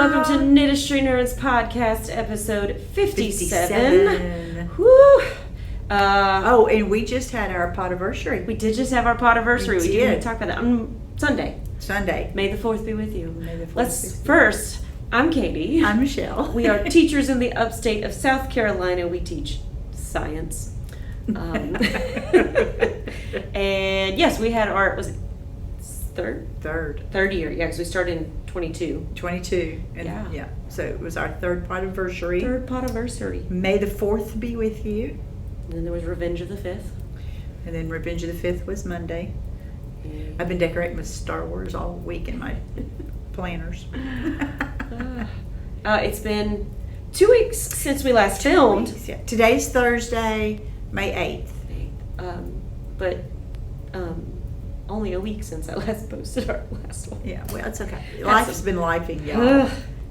welcome to Knitistry Knerds Podcast, episode 57. Woo! And we just had our podiversary. We did just have our podiversary. We did talk about that on Sunday. May the 4th be with you. May the 4th Let's first, I'm Caytee. I'm Michele. We are teachers in the upstate of South Carolina. We teach science. And yes, we had our, was it third year, yeah, because we started in 22. And yeah, so it was our third podiversary. May the 4th be with you. And then there was Revenge of the 5th. And then Revenge of the 5th was Monday. I've been decorating with Star Wars all week in my planners. It's been 2 weeks since we last filmed. Yeah. Today's Thursday, May 8th. But only a week since I last posted our last one. Yeah, well, it's okay. Life's been lifing, y'all,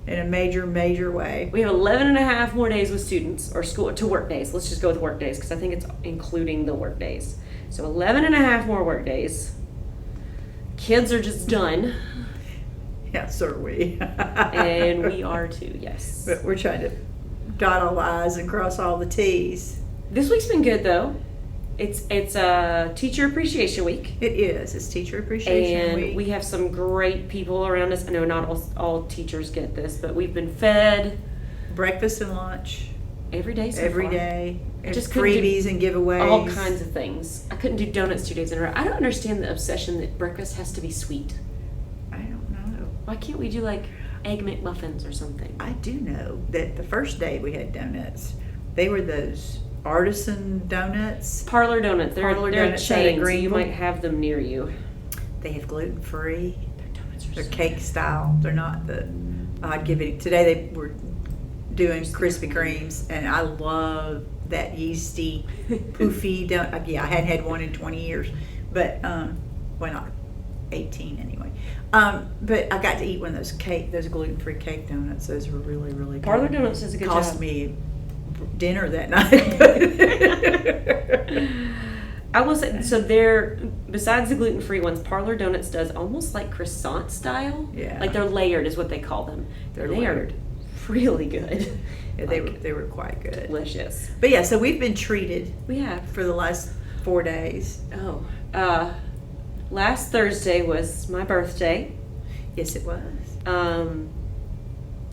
in a major way. We have 11 and a half more days with students, or school to work days. Let's just go with work days, because I think it's including the work days. So 11 and a half more work days. Kids are just done. Yeah, so are we. And we are too, yes. But we're trying to dot all the I's and cross all the T's. This week's been good, though. It's Teacher Appreciation Week. It is. It's Teacher Appreciation Week. And we have some great people around us. I know not all teachers get this, but we've been fed. Breakfast and lunch. Every day so Every far. day. Just freebies and giveaways. All kinds of things. I couldn't do donuts 2 days in a row. I don't understand the obsession that breakfast has to be sweet. I don't know. Why can't we do like Egg McMuffins or something? I do know that the first day we had donuts, they were those artisan donuts. Parlor donuts. They're a chain, so you might Greenville. have them near you. They have gluten-free. Their donuts are They're so cake style. They're not the I'd give it. Today they were doing Krispy Kremes, and I love that yeasty, poofy donut. Yeah, I hadn't had one in 20 years, but well, not 18 anyway. But I got to eat one of those gluten-free cake donuts. Those were really good. Parlor Donuts does a good Cost job. me dinner that night. I will say, so they're, besides the gluten-free ones, Parlor Donuts does almost like croissant style. Yeah. Like they're layered is what they call them. They're They layered. are really good. Yeah, they were quite good. Delicious. But yeah, so we've been treated We have. for the last 4 days. Last Thursday was my birthday. Yes, it was. I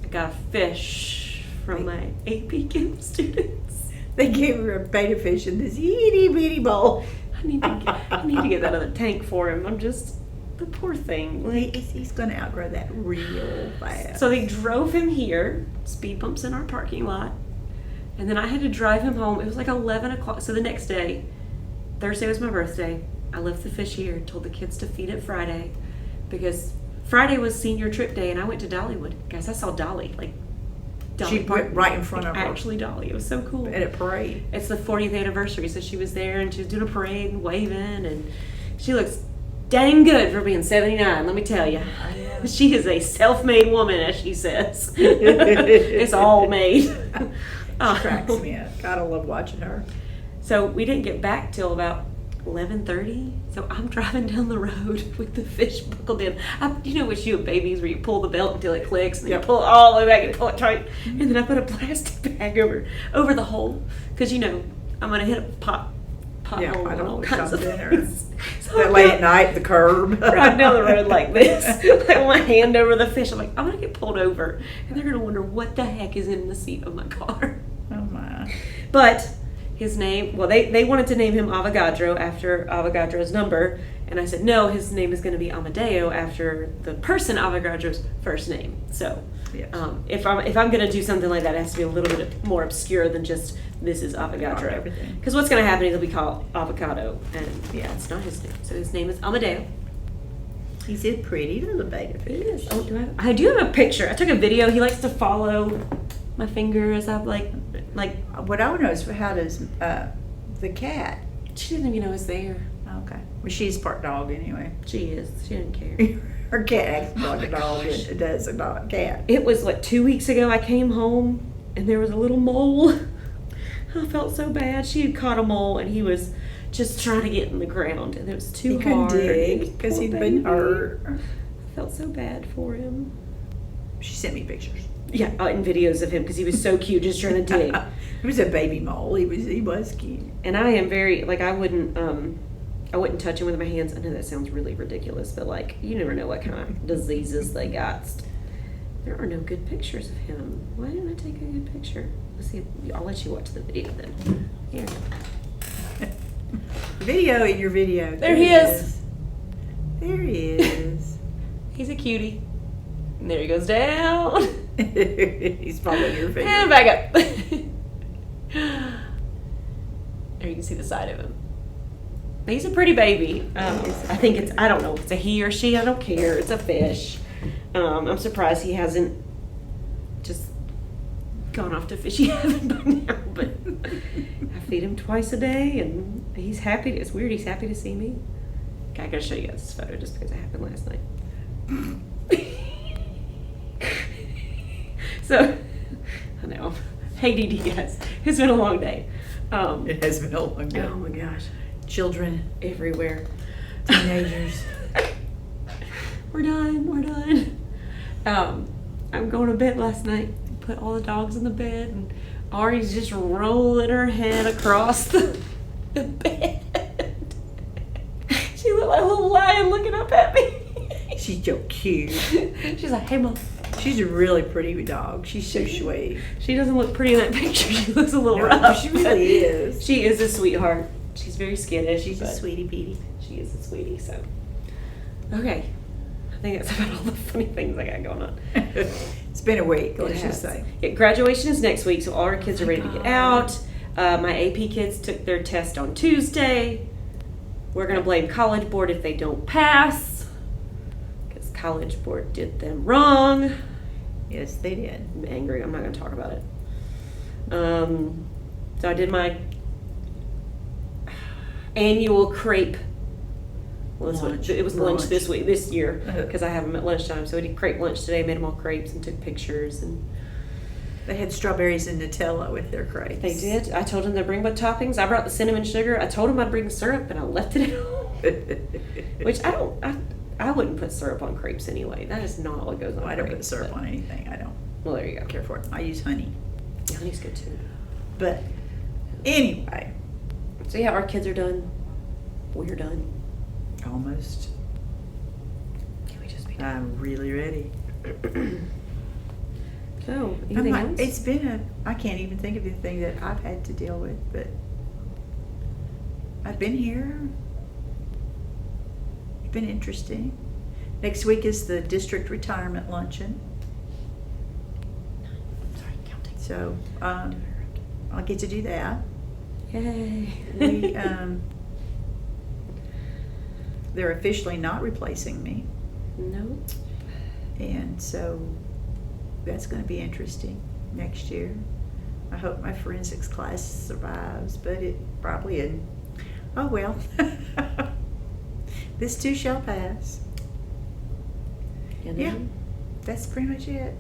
got a fish from my AP Chem students. They gave her a betta fish in this itty bitty bowl. I need to get that other tank for him. I'm just the poor thing. Like He's going to outgrow that real fast. so they drove him here, speed bumps in our parking lot, and then I had to drive him home. It was like 11 o'clock. So the next day, Thursday was my birthday. I left the fish here, told the kids to feed it Friday, because Friday was senior trip day, and I went to Dollywood. Guys, I saw Dolly. Like Dolly She Parton, went right in front of her. Actually, Dolly. It was so cool. At a parade. It's the 40th anniversary, so she was there, and she was doing a parade and waving, and she looks dang good for being 79, let me tell you. She is a self-made woman, as she says. It's all made. She cracks me up. Gotta love watching her. So we didn't get back till about 11:30. So I'm driving down the road with the fish buckled in. You know what you have babies where you pull the belt until it clicks, and then you pull it all the way back and pull it tight, and then I put a plastic bag over the hole, because I'm gonna hit a pothole I and don't all know kinds of something. things. So That late at night, the curb. Driving down the road like this, like my hand over the fish. I'm like, I'm gonna get pulled over, and they're gonna wonder what the heck is in the seat of my car. Oh my. But his name, well, they wanted to name him Avogadro after Avogadro's number, and I said no, his name is going to be Amadeo after the person Avogadro's first name. So Yes. if I'm going to do something like that, it has to be a little bit more obscure than just this is Avogadro. Everything. Because what's going to happen is he'll be called Avocado, and yeah, it's not his name. So his name is Amadeo. He's a pretty little beta fish. He is. Oh, I do have a picture. I took a video. He likes to follow my finger as I'm like. What I want to know is how does the cat? She didn't even know it was there. Okay. Well, she's part dog anyway. She is. She didn't care. Her cat acts like a dog. It does a dog cat. It was like 2 weeks ago. I came home and there was a little mole. I felt so bad. She had caught a mole and he was just trying to get in the ground, and it was too hard. He couldn't dig because he'd been hurt. I felt so bad for him. She sent me pictures. Yeah, and videos of him because he was so cute just trying to dig. He was a baby mole. He was cute. And I am very, like, I wouldn't touch him with my hands. I know that sounds really ridiculous, but, like, you never know what kind of diseases they got. There are no good pictures of him. Why didn't I take a good picture? Let's see. I'll let you watch the video then. Here. Video in your video. There he is. There he is. He's a cutie. And there he goes down. He's following your finger. And back up. There you can see the side of him. He's a pretty baby. I think it's, I don't know if it's a he or she. I don't care. It's a fish. I'm surprised he hasn't just gone off to fishy heaven by now. But I feed him twice a day, and he's happy. It's weird. He's happy to see me. Okay, I gotta show you guys this photo just because it happened last night. So, I know. Hey, DD, guys. It's been a long day. It has been a long day. Oh my gosh. Children Everywhere. Teenagers. We're done. I'm going to bed last night. Put all the dogs in the bed, and Ari's just rolling her head across the bed. She looked like a little lion looking up at me. She's so cute. She's like, hey, Mom. She's a really pretty dog. She's so sweet. She doesn't look pretty in that picture. She looks a little No, rough. she really is. She is a sweetheart. She's very skittish. She's a sweetie Petey. She is a sweetie, so. Okay. I think that's about all the funny things I got going on. It's been a week, let's just say. Yeah, graduation is next week, so all our kids are ready to get out. My AP kids took their test on Tuesday. We're going to blame College Board if they don't pass, because College Board did them wrong. Yes, they did. I'm angry. I'm not going to talk about it. So I did my annual crepe. Well, it was lunch this year, because I have them at lunchtime. So we did crepe lunch today, made them all crepes and took pictures. And they had strawberries and Nutella with their crepes. they did. I told them to bring my toppings. I brought the cinnamon sugar. I told them I'd bring syrup, and I left it at home. Which I wouldn't put syrup on crepes anyway. That is not what goes on. I don't put crepes, syrup but- on anything. I don't Well, there you go. care for it. I use honey. Yeah, honey's good too. But anyway, So yeah, our kids are done. We're done. almost. Can we just be done? I'm really ready. So, anything else? It's been I can't even think of anything that I've had to deal with, but I've been here. It's been interesting. Next week is the district retirement luncheon. Sorry, counting. So, I'll get to do that. Yay. We, they're officially not replacing me. No. And so that's going to be interesting next year. I hope my forensics class survives, but it probably isn't. Oh well. This too shall pass. Yeah, that's pretty much it.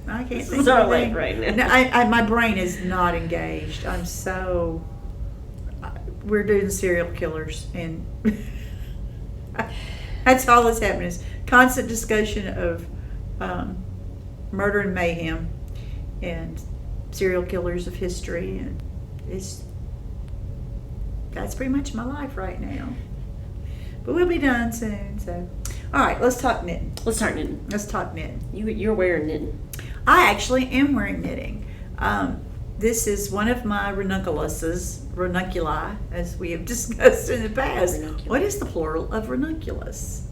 I can't This think is of our anything. life right now. No, my brain is not engaged. I'm so. We're doing serial killers, and that's all that's happening is constant discussion of murder and mayhem and serial killers of history, and that's pretty much my life right now. But we'll be done soon. So, all right, let's talk knitting. Let's start knitting. Let's talk knitting. You're wearing knitting. I actually am wearing knitting. This is one of my ranunculi, as we have discussed in the past. Ranunculus. What is the plural of ranunculus?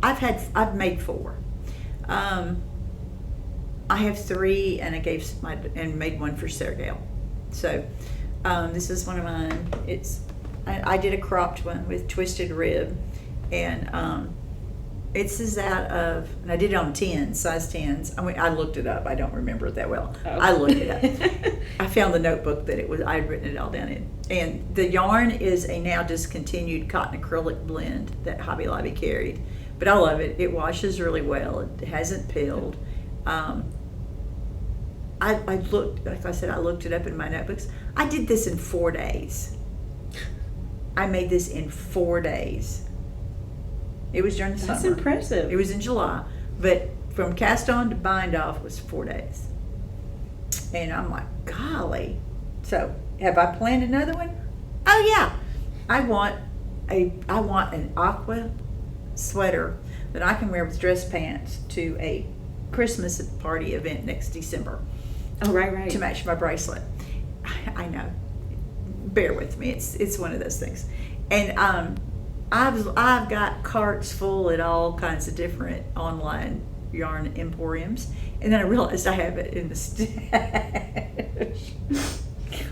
I've made 4. I have 3, and I made one for Sergale. So this is one of mine. I did a cropped one with twisted rib, and it's out of, and I did it on 10, size 10s. I mean, I looked it up. I don't remember it that well. Oh. I looked it up. I found the notebook that I had written it all down in. And the yarn is a now discontinued cotton acrylic blend that Hobby Lobby carried. But I love it. It washes really well. It hasn't peeled. I looked, like I said, I looked it up in my notebooks. I did this in 4 days. I made this in 4 days. It was during the summer. That's impressive. It was in July, but from cast on to bind off was 4 days. And I'm like, golly. So have I planned another one? Oh yeah. I want an aqua sweater that I can wear with dress pants to a Christmas party event next December. Oh, right. To match my bracelet. I know. Bear with me. It's one of those things. And I've got carts full at all kinds of different online yarn emporiums, and then I realized I have it in the stash.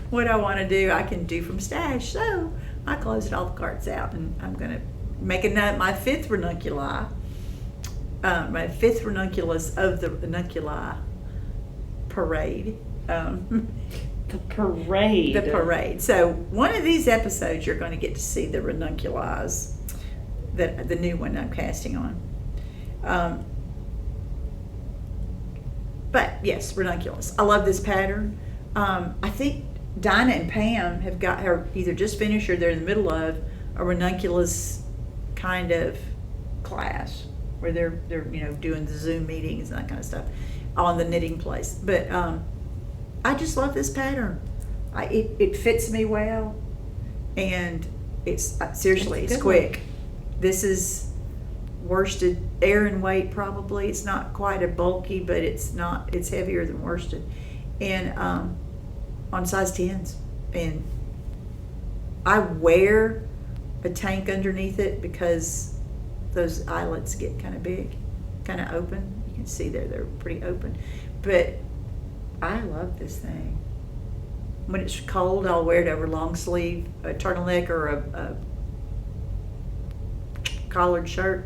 What I want to do, I can do from stash. So I closed all the carts out, and I'm going to make my fifth ranunculi. My fifth ranunculus of the ranunculi parade. The parade. The parade. So one of these episodes, you're going to get to see the ranunculis, the new one I'm casting on. But yes, ranunculus. I love this pattern. I think Dinah and Pam have got her either just finished or they're in the middle of a ranunculus kind of class where they're doing the Zoom meetings and that kind of stuff on the knitting place. But I just love this pattern. It fits me well, and it's seriously, it's quick. This is worsted Aran weight probably. It's not quite a bulky, but it's heavier than worsted, and on size 10s. And I wear a tank underneath it because those eyelets get kind of big, kind of open. You can see they're pretty open, but I love this thing. When it's cold, I'll wear it over long sleeve, a turtleneck, or a collared shirt,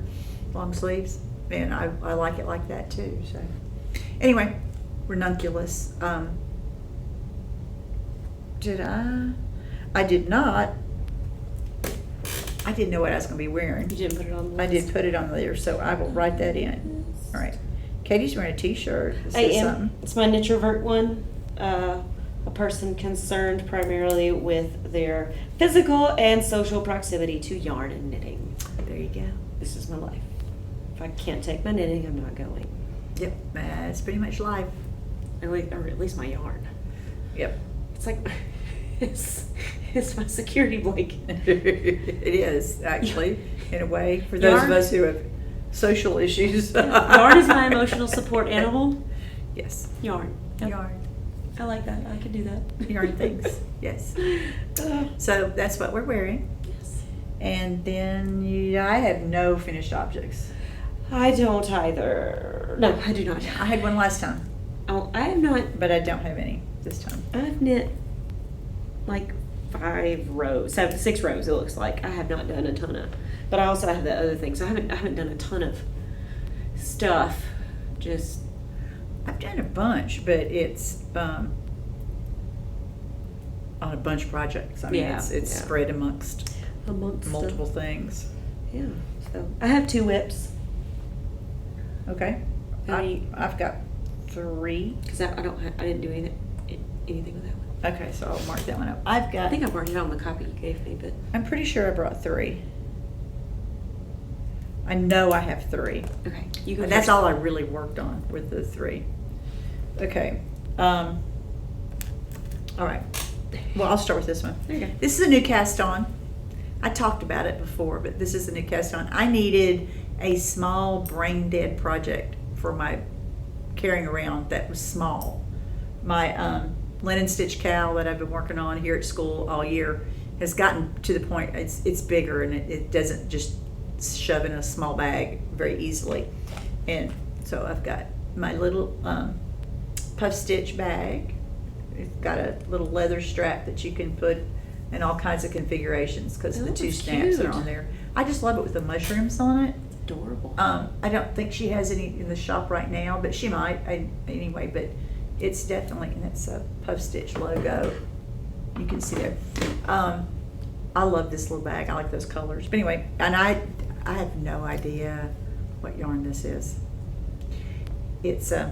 long sleeves, and I like it like that too. So anyway, ranunculus. Did I did not. I didn't know what I was going to be wearing. You didn't put it on the list? I did put it on there, so I will write that in. All right. Katie's wearing a t-shirt. I am. It's my Knitrovert one. A person concerned primarily with their physical and social proximity to yarn and knitting. There you go. This is my life. If I can't take my knitting, I'm not going. Yep, that's pretty much life. Or at least my yarn. Yep. It's like, it's my security blanket. It is, actually, in a way, for those of us who have social issues. Yarn is my emotional support animal. Yes. Yarn. Yep. Yarn. I like that. I can do that. Yarn things. Yes. So that's what we're wearing. Yes. And then I have no finished objects. I don't either. No, I do not. I had one last time. Oh, I have not. But I don't have any this time. I've knit like 6 rows, it looks like. I have not done a ton of, but I also have the other things. I haven't done a ton of stuff. Just I've done a bunch, but it's on a bunch of projects. I mean, it's spread amongst multiple things. Yeah. So I have 2 whips. Okay. I've got 3 because I didn't do anything with that one. Okay, so I'll mark that one up. I think I marked it on the copy you gave me, but I'm pretty sure I brought 3. I know I have 3. Okay, you go. And that's all I really worked on with the 3. Okay. All right. Well, I'll start with this one. There you go. This is a new cast on. I talked about it before, but this is a new cast on. I needed a small brain dead project for my carrying around that was small. My linen stitch cowl that I've been working on here at school all year has gotten to the point it's bigger, and it doesn't just shove in a small bag very easily. And so I've got my little puff stitch bag. It's got a little leather strap that you can put in all kinds of configurations because the 2 snaps are on there. I just love it with the mushrooms on it. Adorable. I don't think she has any in the shop right now, but she might. Anyway, but it's definitely, and it's a puff stitch logo. You can see there. I love this little bag. I like those colors. But anyway, and I have no idea what yarn this is. It's okay,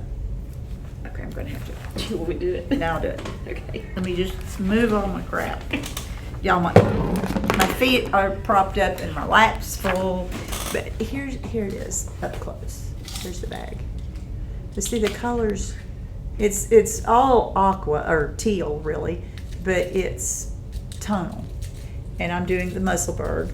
I'm going to have to. Do you want me to do it? Now I'll do it. Okay. Let me just move all my crap. Y'all, my feet are propped up and my lap's full. But here it is up close. Here's the bag. But see the colors, it's all aqua or teal really, but it's tonal. And I'm doing the Musselburgh,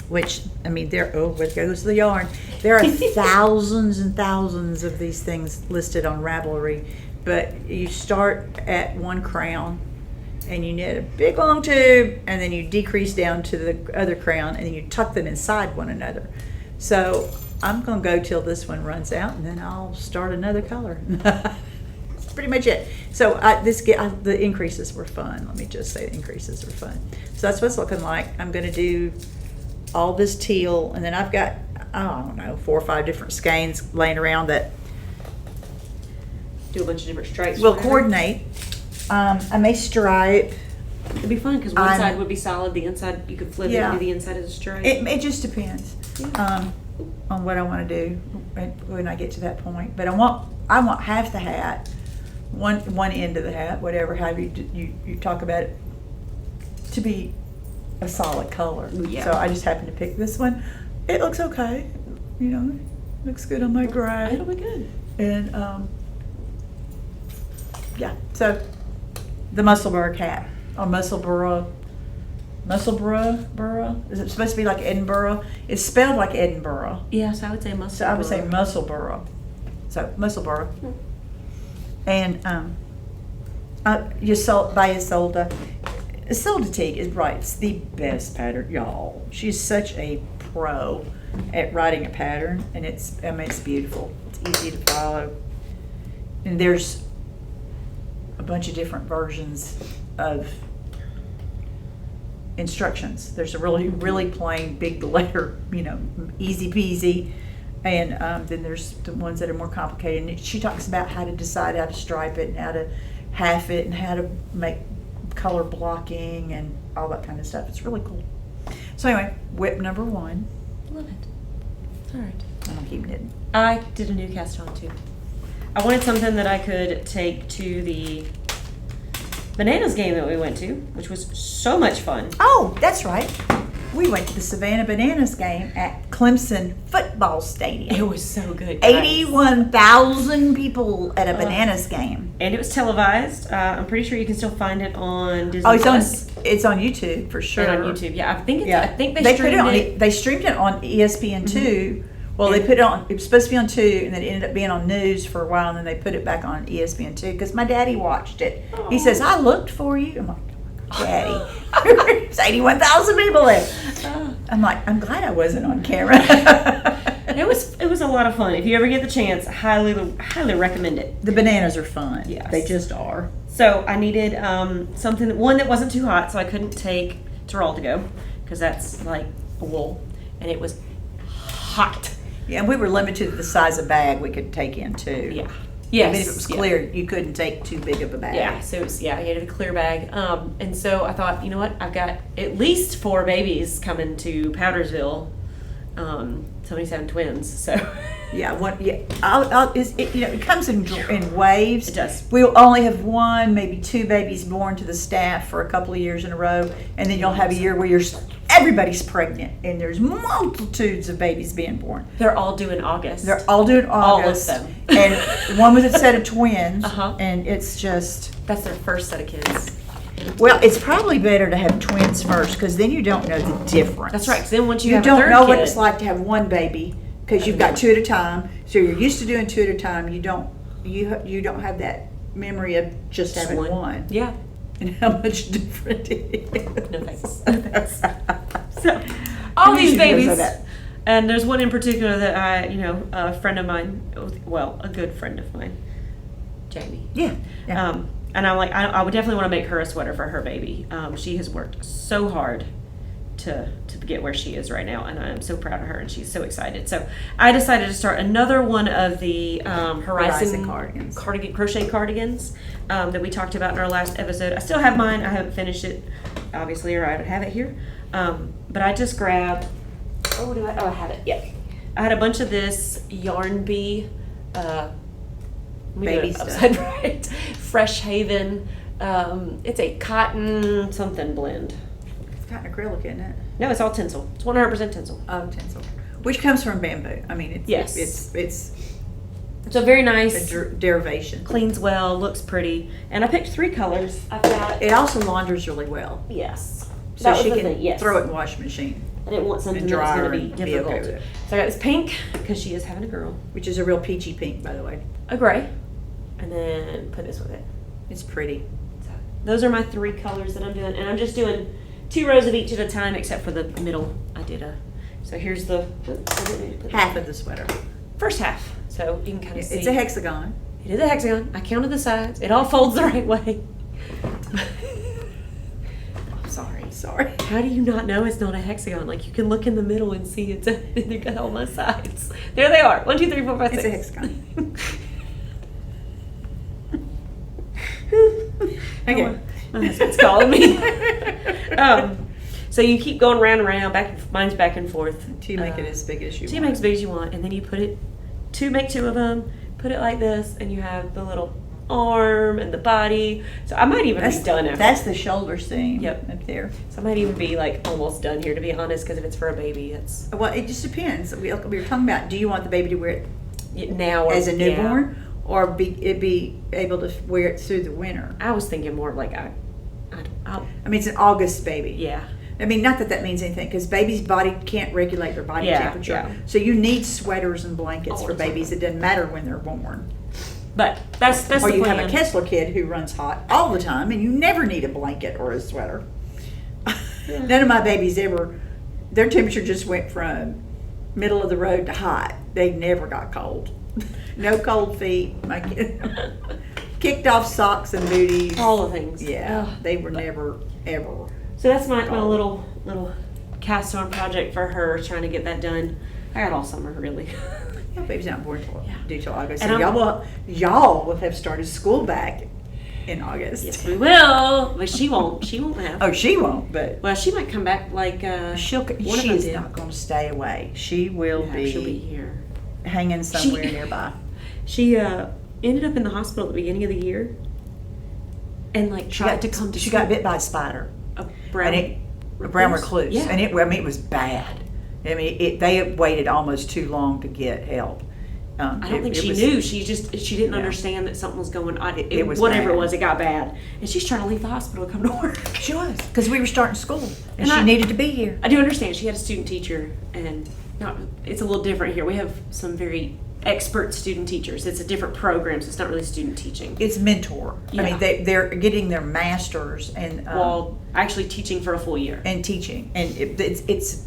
which, I mean, there goes the yarn. There are thousands and thousands of these things listed on Ravelry, but you start at one crown and you knit a big long tube, and then you decrease down to the other crown, and then you tuck them inside one another. So I'm gonna go till this one runs out, and then I'll start another color. That's pretty much it. So the increases were fun. Let me just say the increases were fun. So that's what it's looking like. I'm gonna do all this teal, and then I've got, I don't know, 4 or 5 different skeins laying around that Do a bunch of different stripes. will coordinate. I may stripe. It'd be fun because one side would be solid, the inside you could flip it and do the inside as a stripe. It just depends on what I want to do when I get to that point. But I want half the hat, one end of the hat, whatever, however you talk about it, to be a solid color. Yeah. So I just happened to pick this one. It looks okay, looks good on my gray. It'll be good. And yeah, so the Musselburgh hat, or Musselburgh, is it supposed to be like Edinburgh? It's spelled like Edinburgh. Yes, I would say Musselburgh. So I would say Musselburgh. So Musselburgh. And buy Isolde. Isolde Teague is right. It's the best pattern, y'all. She's such a pro at writing a pattern, and it's beautiful. It's easy to follow. And there's a bunch of different versions of instructions. There's a really plain big letter, easy peasy, and then there's the ones that are more complicated. And she talks about how to decide how to stripe it and how to half it and how to make color blocking and all that kind of stuff. It's really cool. So anyway, whip number 1. Love it. All right. I'm gonna keep knitting. I did a new cast on too. I wanted something that I could take to the Bananas game that we went to, which was so much fun. Oh, that's right. We went to the Savannah Bananas game at Clemson Football Stadium. It was so good. Guys. 81,000 people at a Bananas game. And it was televised. I'm pretty sure you can still find it on Disney. Oh, it's on YouTube for sure. And on YouTube, yeah. I think they streamed it. They streamed it on ESPN2. Mm-hmm. Well, they put it on. It was supposed to be on 2, and then it ended up being on news for a while, and then they put it back on ESPN2 because my daddy watched it. Aww. He says, "I looked for you." I'm like, "Daddy, there's 81,000 people there." I'm like, I'm glad I wasn't on camera. It was a lot of fun. If you ever get the chance, highly recommend it. The bananas are fun. Yes. They just are. So I needed one that wasn't too hot, so I couldn't take Teroldego because that's like a wool, and it was hot. Yeah, and we were limited to the size of bag we could take in too. Yeah. Yes. I mean, if it was clear, you couldn't take too big of a bag. Yeah, so it was, you had a clear bag. And so I thought, you know what, I've got at least 4 babies coming to Powdersville. Somebody's having twins, so. Yeah, it comes in waves. It does. We'll only have 1, maybe 2 babies born to the staff for a couple of years in a row, and then you'll have a year where everybody's pregnant, and there's multitudes of babies being born. They're all due in August. They're all due in August. All of them. And one was a set of twins, and it's just... That's their first set of kids. Well, it's probably better to have twins first, because then you don't know the difference. That's right, because then once you have a don't third know kid, what it's like to have 1 baby, because you've got 2 at a time, so you're used to doing 2 at a time. You don't have that memory of just having 1. Yeah. And how much different it is. No thanks. No thanks. So, all these babies. And there's one in particular that a friend of mine, well, a good friend of mine, Jamie. Yeah. And I'm like, I would definitely want to make her a sweater for her baby. She has worked so hard to get where she is right now, and I am so proud of her, and she's so excited. So I decided to start another one of the Horizon crochet cardigans that we talked about in our last episode. I still have mine. I haven't finished it, obviously, or I would have it here. But I just grabbed, I have it, yeah. I had a bunch of this Yarn Bee, baby stuff. Upside right. Fresh Haven. It's a cotton something blend. Cotton acrylic, isn't it? No, it's all tinsel. It's 100% tinsel. Oh, tinsel. Which comes from bamboo. I mean, yes. It's So very nice. Derivation. Cleans well, looks pretty. And I picked 3 colors. I've got... It also launders really well. Yes. So she can throw it in the washing machine. I didn't want something that was going to be difficult. Okay with it. So I got this pink, because she is having a girl. Which is a real peachy pink, by the way. A gray. And then put this with it. It's pretty. So those are my 3 colors that I'm doing. And I'm just doing 2 rows of each at a time, except for the middle. I did a... So here's the... half of the sweater. First half. So you can kind of see. It's a hexagon. It is a hexagon. I counted the sides. It all folds the right way. I'm sorry. How do you not know it's not a hexagon? Like, you can look in the middle and see it's they got all my sides. There they are. 1, 2, 3, 4, 5, 6. It's a hexagon. Okay. My husband's calling me. So you keep going round and round. Mine's back and forth. To make it as big as you want. To make as big as you want. And then you put it, make 2 of them, put it like this, and you have the little arm and the body. So I might even be done after. That's the shoulder seam. Yep. Up there. So I might even be like almost done here, to be honest, because if it's for a baby, it's... Well, it just depends. We were talking about, do you want the baby to wear it now or, as a newborn? Yeah. Or be able to wear it through the winter? I was thinking more of like I mean, it's an August baby. Yeah. I mean, not that means anything, because baby's body can't regulate their body temperature. Yeah. So you need sweaters and blankets for babies. It doesn't matter when they're born. But that's the plan. Or you have a Kessler kid who runs hot all the time, and you never need a blanket or a sweater. Yeah. None of my babies ever, their temperature just went from middle of the road to hot. They never got cold. No cold feet. My kid kicked off socks and booties. All the things. Yeah, they were never ever. So that's my little cast on project for her, trying to get that done. I got all summer, really. Yeah, baby's not born due till August. And So y'all will have started school back in August. Yes, we will. But she won't. She won't have. Oh, she won't. But well, she might come back like she's not going to stay away. She will be. She'll be here, hanging somewhere nearby. She ended up in the hospital at the beginning of the year, and tried to come to. She got bit by a spider. A brown recluse. Yeah. And it was bad. I mean, they waited almost too long to get help. I don't think she knew. She didn't understand that something was going on. It was whatever bad. it was. It got bad, and she's trying to leave the hospital to come to work. She was, because we were starting school, and she needed to be here. I do understand. She had a student teacher, and it's a little different here. We have some very expert student teachers. It's a different program, so it's not really student teaching. It's mentor. Yeah. I mean, they're getting their masters and actually teaching for a full year and teaching, and it's.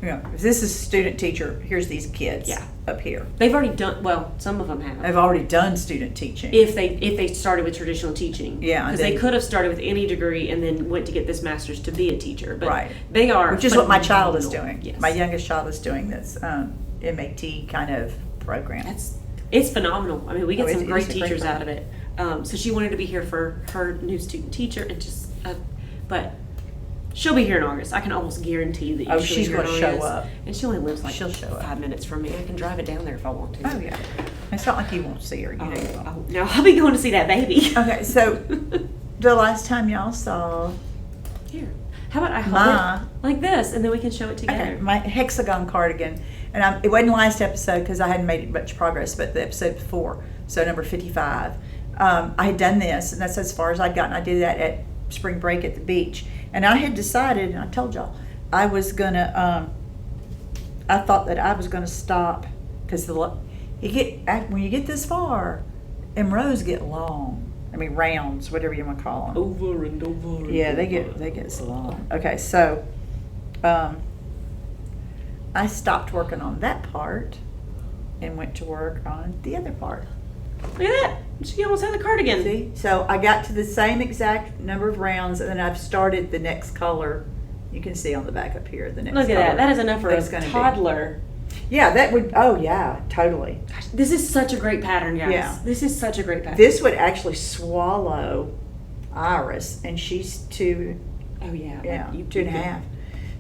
If this is student teacher, here's these kids up here. They've already done, well, some of them have. They've already done student teaching. If they started with traditional teaching. Yeah. Because they could have started with any degree and then went to get this master's to be a teacher. But right. They are. Which is what my child is doing. Yes. My youngest child is doing this MAT kind of program. It's phenomenal. I mean, we get some great teachers great out of it. So she wanted to be here for her new student teacher and just, but she'll be here in August. I can almost guarantee that she's going to show up. And she only lives she'll show 5 minutes from me. I can drive it down there if I want to. Oh, yeah. It's not like you won't see her. No, I'll be going to see that baby. Okay, so the last time y'all saw... Here. How about I hold it like this, and then we can show it together. Okay, my hexagon cardigan. And it wasn't last episode because I hadn't made much progress, but the episode before, so number 55. I had done this, and that's as far as I'd gotten. I did that at spring break at the beach. And I had decided, and I told y'all, I was going to, I thought that I was going to stop, because when you get this far, them rows get long. I mean, rounds, whatever you want to call them. Over and over. Yeah, they get so long. Okay, so I stopped working on that part and went to work on the other part. Look at that. She almost had the cardigan. See? So I got to the same exact number of rounds, and then I've started the next color. You can see on the back up here the next color. Look at that. That is enough for a toddler. Yeah, that would, oh yeah, totally. Gosh, this is such a great pattern, guys. Yeah. This is such a great pattern. This would actually swallow Iris, and she's 2. Oh yeah. Yeah, 2.5.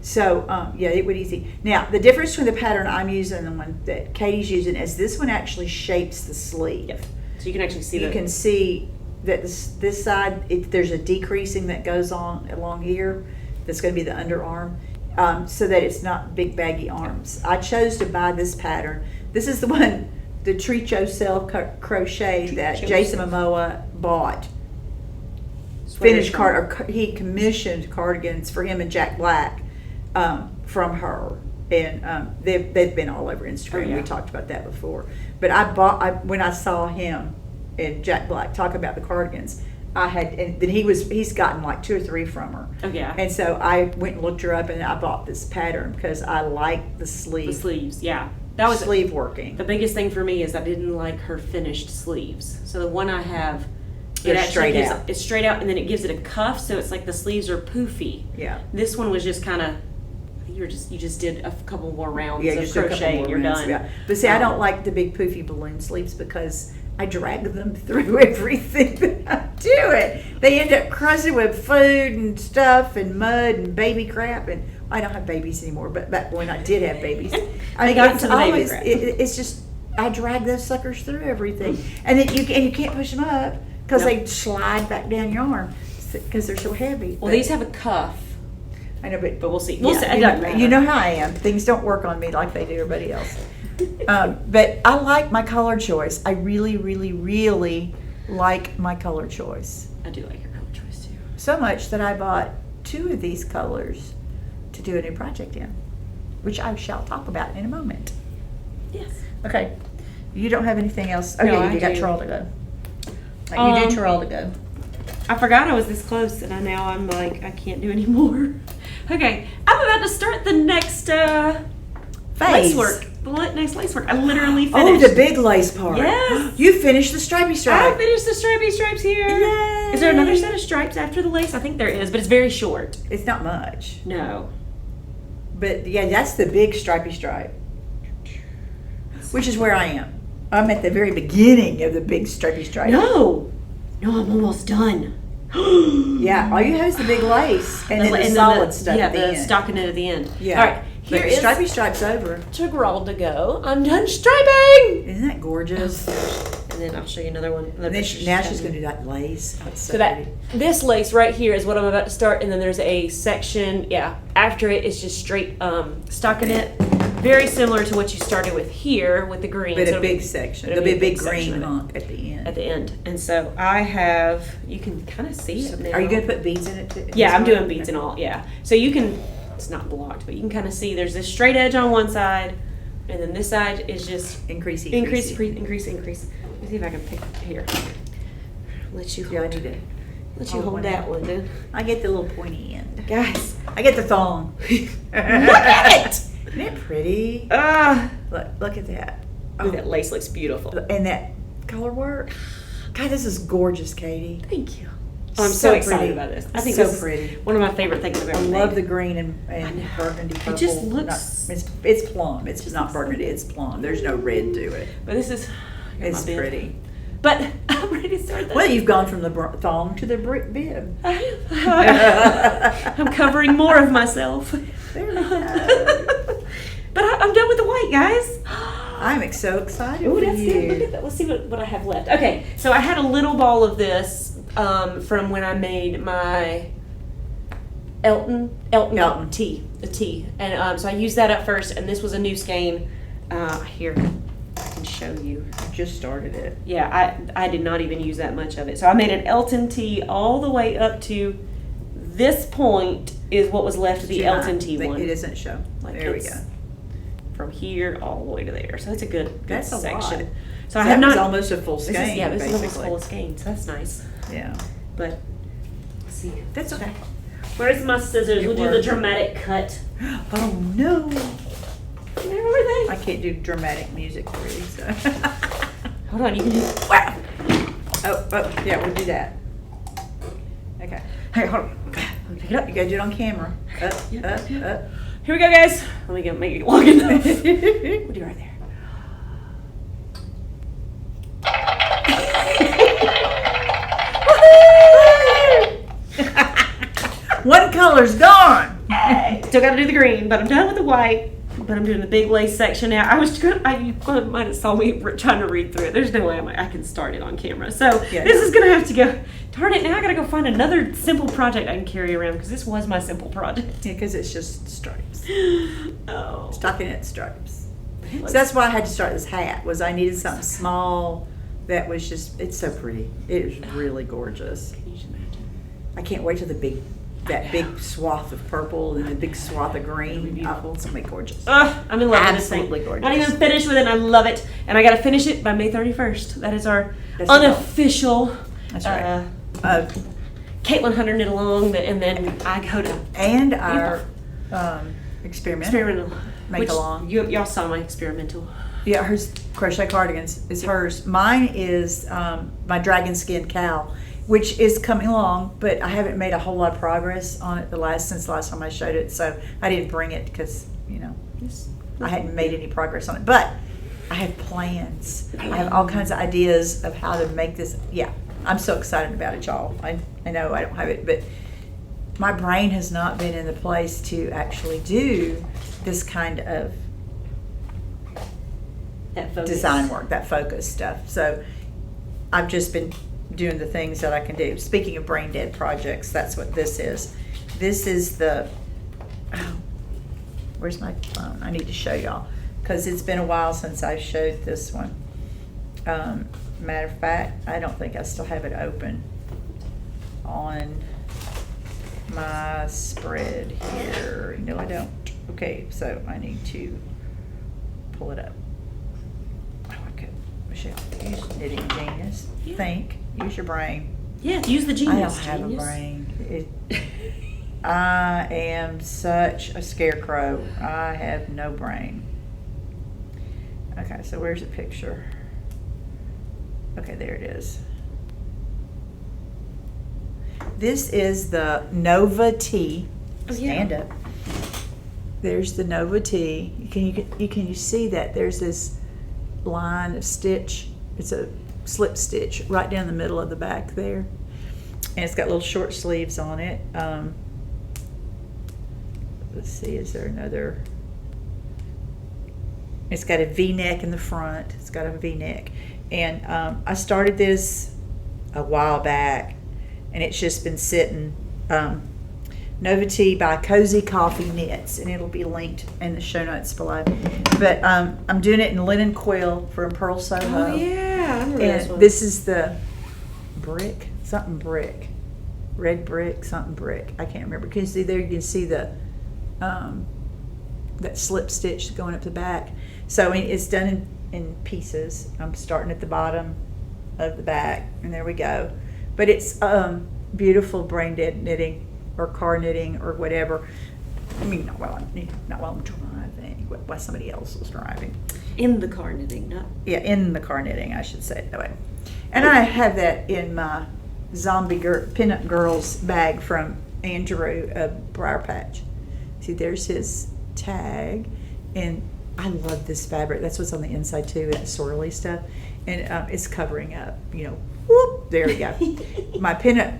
So, yeah, it would easy. Now, the difference between the pattern I'm using and the one that Katie's using is this one actually shapes the sleeve. Yep. So you can actually see You can see that this side, there's a decreasing that goes on along here. That's going to be the underarm, so that it's not big baggy arms. I chose to buy this pattern. This is the one the Tricho Self Crochet that Jason Momoa bought. Finished he commissioned cardigans for him and Jack Black from her, and they've been all over Instagram. We talked about that before. But when I saw him and Jack Black talk about the cardigans, and then he's gotten like 2 or 3 from her. Oh yeah. And so I went and looked her up, and I bought this pattern because I like the sleeves. The sleeves, yeah. That was sleeve working. The biggest thing for me is I didn't like her finished sleeves. So the one I have, it's straight out, and then it gives it a cuff, so it's like the sleeves are poofy. Yeah. This one was just kind of, you just did a couple more rounds of just crochet and you're done. Yeah. But see, I don't like the big poofy balloon sleeves because I drag them through everything that I do. They end up crusted with food and stuff and mud and baby crap. And I don't have babies anymore, but back when I did have babies, got into the baby crap. It's just I drag those suckers through everything, and then you can't push them up because they slide back down your arm because they're so heavy. Well, these have a cuff. I know, but we'll see. We'll see. You know how I am. Things don't work on me like they do everybody else. But I like my color choice. I really, really, really like my color choice. I do like your color choice too. So much that I bought 2 of these colors to do a new project in, which I shall talk about in a moment. Yes. Okay. You don't have anything else? Oh, no, yeah, you got Teroldego. You do Teroldego. I forgot I was this close, and now I'm like, I can't do any more. Okay, I'm about to start the next lace work. The next lace work. I literally finished. Oh, the big lace part. Yes. You finished the stripy stripe. I finished the stripy stripes here. Yay. Is there another set of stripes after the lace? I think there is, but it's very short. It's not much. No. But yeah, that's the big stripy stripe, which is where I am. I'm at the very beginning of the big stripy stripe. No, I'm almost done. Yeah, all you have is the big lace and then the solid stuff at the end. Yeah, the stockinette at the end. Yeah. All right, here is stripy stripe's over. Teroldego. I'm done striping. Isn't that gorgeous? And then I'll show you another one. Now she's going to do that lace. That's so that this lace right here is what I'm about to start, and then there's a section. Yeah, after it is just straight stockinette. Very similar to what you started with here with the green. But a big section. There'll be a big green hunk at the end. At the end. And so I have, you can kind of see it now. Are you going to put beads in it too? Yeah, I'm doing beads and all, yeah. So you can, it's not blocked, but you can kind of see there's this straight edge on one side, and then this side is just increase. Let me see if I can pick here. Let you hold it. Let you hold that one, then. I get the little pointy end. Guys. I get the thong. Look at it! Isn't it pretty? Look at that. Oh, that lace looks beautiful. And that color work. God, this is gorgeous, Caytee. Thank you. Oh, I'm so excited about this. I think so this pretty. Is one of my favorite things I've ever made. I love the green and burgundy purple. It just looks... It's plum. It's not burgundy. It's plum. There's no red to it. But this is... It's pretty. But I'm ready to start this. Well, you've gone from the thong to the bib. I'm covering more of myself. There we go. But I'm done with the white, guys. I'm so excited for that's you. Good. Look at that. Let's see what I have left. Okay, so I had a little ball of this from when I made my Elton tea, the tea. And so I used that up first, and this was a new skein. Here, I can show you. I just started it. Yeah, I did not even use that much of it. So I made an Elton tea all the way up to this point is what was left of the Elton tea one. It doesn't show. Like there we go. From here all the way to there. So that's a good section. Lot. So I have not almost a full skein. This is almost full skein. So that's nice. Yeah. But let's see. That's okay. Where's my scissors? We'll do the dramatic cut. Oh no. Where are they? I can't do dramatic music for you, so. Hold on, you can do wow. Oh, yeah, we'll do that. Okay. Hey, hold on. Let me pick it up. You gotta do it on camera. Up. Here we go, guys. Let me make it long enough. We'll do right there. One color's gone. Still got to do the green, but I'm done with the white. But I'm doing the big lace section now. You might have saw me trying to read through it. There's no way I can start it on camera. So this is going to have to go. Darn it, now I got to go find another simple project I can carry around because this was my simple project. Yeah, because it's just stripes. Oh. Stockinette stripes. So that's why I had to start this hat, was I needed something small that was just, it's so pretty. It is really gorgeous. Can you imagine? I can't wait till that big swath of purple and the big swath of green. Oh, it's gonna be gorgeous. I'm in love with this thing. Absolutely gorgeous. Not even finished with it, and I love it. And I got to finish it by May 31st. That is our unofficial. That's right. Caitlin Hunter knit along, and then I go to And our experimental. Make which along. Y'all saw my experimental. Yeah, hers crochet cardigans is hers. Mine is my dragon skin cowl, which is coming along, but I haven't made a whole lot of progress on it since the last time I showed it. So I didn't bring it because I hadn't made any progress on it. But I have plans. I have all kinds of ideas of how to make this. Yeah, I'm so excited about it, y'all. I know I don't have it, but my brain has not been in the place to actually do this kind of design work, that focus stuff. So I've just been doing the things that I can do. Speaking of brain dead projects, that's what this is. This is the, where's my phone? I need to show y'all because it's been a while since I showed this one. Matter of fact, I don't think I still have it open on my spread here. No, I don't. Okay, so I need to pull it up. Oh, I could. Michele, use knitting genius. Yeah. Think. Use your brain. Yeah, use the genius. I don't have a brain. I am such a scarecrow. I have no brain. Okay, so where's the picture? Okay, there it is. This is the Nova T. Stand up. There's the Nova T. Can you see that? There's this line of stitch. It's a slip stitch right down the middle of the back there, and it's got little short sleeves on it. Let's see, is there another? It's got a V-neck in the front. It's got a V-neck, and I started this a while back, and it's just been sitting. Nova T by Cozy Coffee Knits, and it'll be linked in the show notes below. But I'm doing it in linen quill from Pearl Soho. Oh yeah, I remember this one. This is the brick, something brick, red brick, something brick. I can't remember. Can you see there? You can see the that slip stitch going up the back. So it's done in pieces. I'm starting at the bottom of the back, and there we go. But it's beautiful brain dead knitting or car knitting or whatever. I mean, not while I'm driving, while somebody else is driving. In the car knitting, not. Yeah, in the car knitting, I should say it that way. And I have that in my zombie pinup girls bag from Andrew Briar Patch. See, there's his tag, and I love this fabric. That's what's on the inside too, that swirly stuff, and it's covering up. Whoop, there we go. My pinup